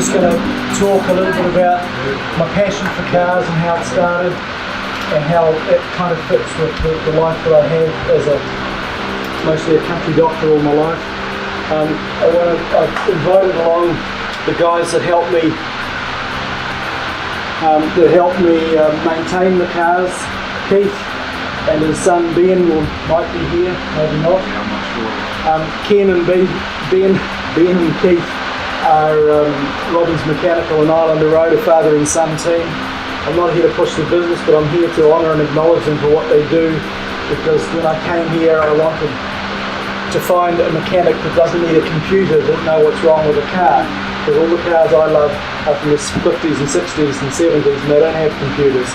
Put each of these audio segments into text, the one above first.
just going to talk a little bit about my passion for cars and how it started and how it kind of fits with the life that I had as mostly a country doctor all my life. I've invited along the guys that helped me maintain the cars. Keith and his son Ben might be here, maybe not. I'm not sure. Ken and Ben and Keith are Robbins Mechanical and Islander Road, a father and son team. I'm not here to push the business, but I'm here to honour and acknowledge them for what they do, because when I came here I wanted to find a mechanic that doesn't need a computer to know what's wrong with a car, because all the cars I love are from the 50s and 60s and 70s and they don't have computers.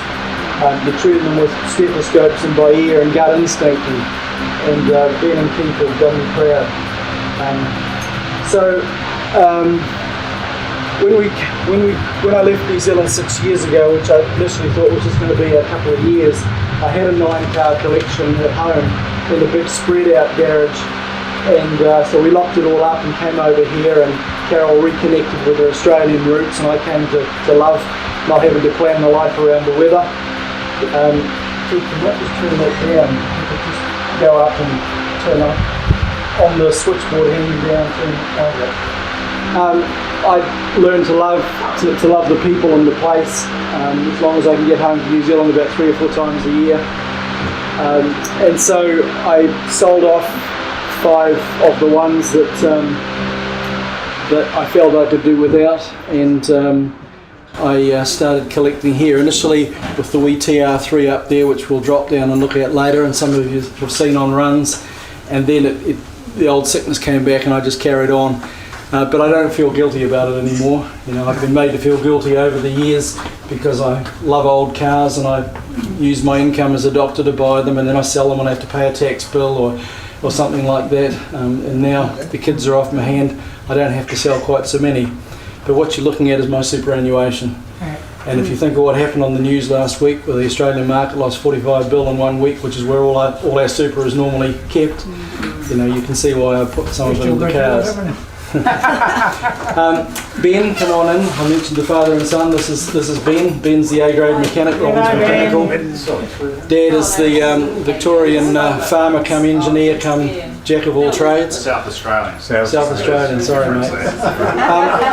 You treat them with stethoscopes and by ear and gut instinct, and Ben and Keith have done me proud. When I left New Zealand 6 years ago, which I initially thought was just going to be a couple of years, I had a 9-car collection at home in a big spread out garage, and so we locked it all up and came over here, and Carol reconnected with her Australian roots, and I came to love not having to plan my life around the weather. Keith, you might just turn that down. You could just go up and turn on the switchboard hanging down. I learned to love the people and the place, as long as I can get home to New Zealand about 3 or 4 times a year. And so I sold off 5 of the ones that I felt I could do without, and I started collecting here initially with the wee TR3 up there, which we'll drop down and look at later, and some of you have seen on runs, and then the old sickness came back and I just carried on. But I don't feel guilty about it anymore. You know, I've been made to feel guilty over the years because I love old cars and I use my income as a doctor to buy them, and then I sell them and I have to pay a tax bill or something like that. And now the kids are off my hand, I don't have to sell quite so many. But what you're looking at is my superannuation. And if you think of what happened on the news last week, where the Australian market lost 45 bill in 1 week, which is where all our super is normally kept, you know, you can see why I put some of it in the cars. Ben, come on in. I mentioned the father and son. This is Ben. Ben's the A-grade mechanic, Robbins Mechanical. Dad is the Victorian farmer come engineer come jack of all trades. South Australian. South Australian, sorry mate.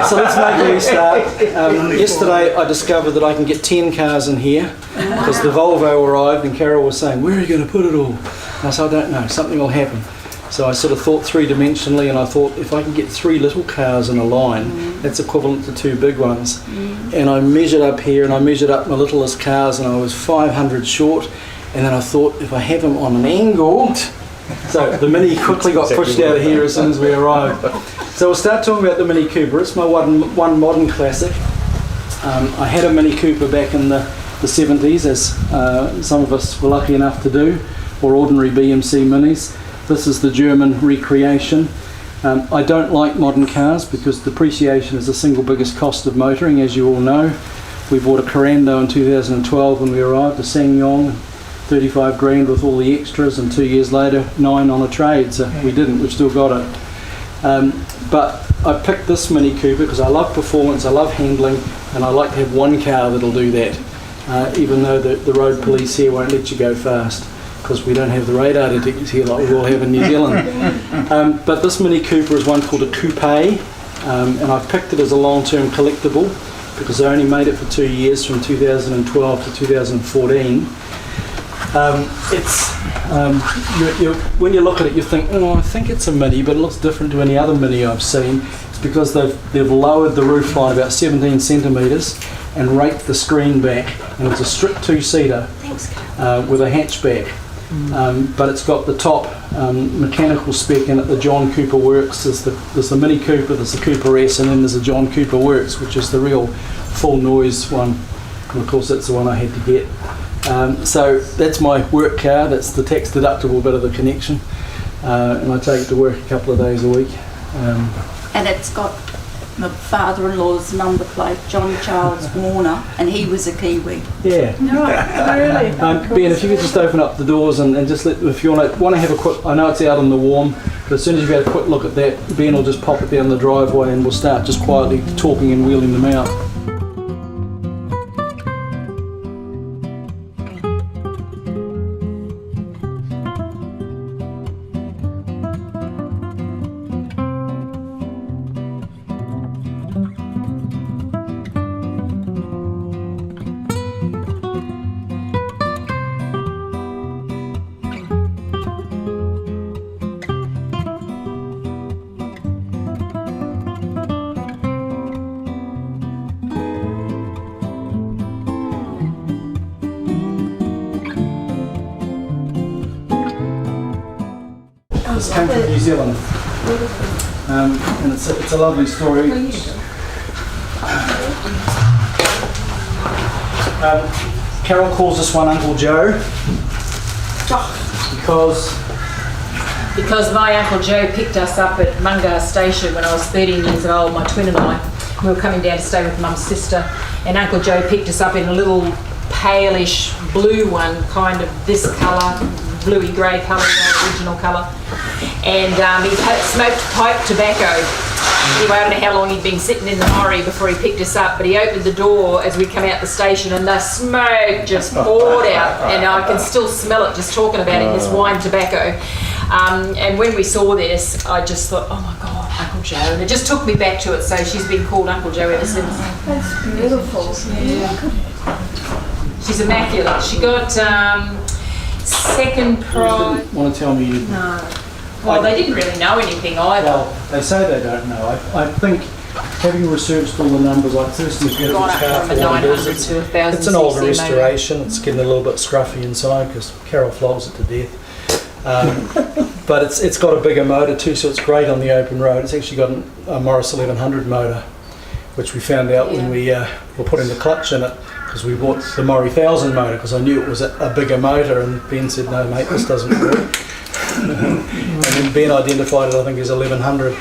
So let's make a restart. Yesterday I discovered that I can get 10 cars in here because the Volvo arrived and Carol was saying, where are you going to put it all? And I said, I don't know, something will happen. So I sort of thought 3-dimensionally, and I thought if I can get 3 little cars in a line, that's equivalent to 2 big ones. And I measured up here and I measured up my littlest cars and I was 500 short, and then I thought if I have them on an angle, so the Mini quickly got pushed out of here as soon as we arrived. So we'll start talking about the Mini Cooper. It's my one modern classic. I had a Mini Cooper back in the 70s, as some of us were lucky enough to do, or ordinary BMC Minis. This is the German recreation. I don't like modern cars because depreciation is the single biggest cost of motoring, as you all know. We bought a Corando in 2012 when we arrived, a SsangYong, 35 grand with all the extras, and 2 years later 9 on a trade, so we didn't, we've still got it. But I picked this Mini Cooper because I love performance, I love handling, and I like to have one car that'll do that, even though the road police here won't let you go fast, because we don't have the radar detectors here like we all have in New Zealand. But this Mini Cooper is one called a Coupe, and I picked it as a long-term collectible because I only made it for 2 years, from 2012 to 2014. When you look at it, you think, oh, I think it's a Mini, but it looks different to any other Mini I've seen. It's because they've lowered the roof line about 17 centimetres and raked the screen back, and it's a strict 2-seater with a hatchback. But it's got the top mechanical spec in it. The John Cooper Works. There's the Mini Cooper, there's the Cooper S, and then there's the John Cooper Works, which is the real full noise one. And of course that's the one I had to get. So that's my work car. That's the tax deductible bit of the connection, and I take it to work a couple of days a week. And it's got my father-in-law's number plate, John Charles Warner, and he was a Kiwi. Yeah. No, really. Ben, if you could just open up the doors and just let, if you want to have a quick, I know it's out in the warm, But as soon as you've had a quick look at that, Ben will just pop it down the driveway and we'll start just quietly talking and wheeling them out. This came from New Zealand, and it's a lovely story. Carol calls this one Uncle Joe because my Uncle Joe picked us up at Mungar Station when I was 13 years old, my twin and I. We were coming down to stay with Mum's sister, and Uncle Joe picked us up in a little palish blue one, kind of this colour, bluey grey colour, the original colour. And he smoked pipe tobacco. Anyway, I don't know how long he'd been sitting in the lorry before he picked us up, but he opened the door as we come out the station and the smoke just poured out, and I can still smell it just talking about it, this wine tobacco. And when we saw this, I just thought, oh my God, Uncle Joe, and it just took me back to it, so she's been called Uncle Joe ever since. That's beautiful. Yeah. She's immaculate. She got second prize. Want to tell me? No. Well, they didn't really know anything either. Well, they say they don't know. I think, having researched all the numbers, I personally feel Gone up from a 900 to 1,000. it's an older cc restoration. It's getting a little bit scruffy inside because Carol flows it to death. But it's got a bigger motor too, so it's great on the open road. It's actually got a Morris 1100 motor, which we found out when we were putting the clutch in it, because we bought the Morris 1000 motor because I knew it was a bigger motor, and Ben said, no mate, this doesn't work. And then Ben identified it, I think, as 1100.